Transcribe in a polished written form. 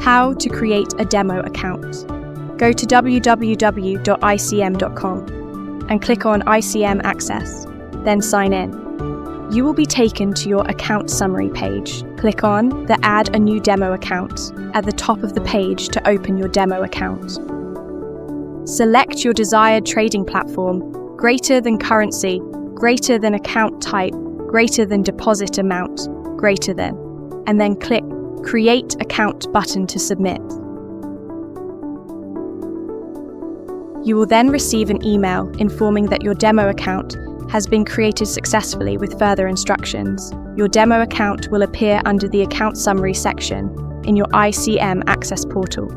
How to create a demo account. Go to www.icm.com and click on ICM Access, then sign in. You will be taken to your account summary page. Click on the Add a New Demo Account at the top of the page to open your demo account. Select your desired trading platform, greater than currency, greater than account type, greater than deposit amount, greater than, and then click Create Account button to submit. You will then receive an email informing that your demo account has been created successfully with further instructions. Your demo account will appear under the Account Summary section in your ICM Access portal.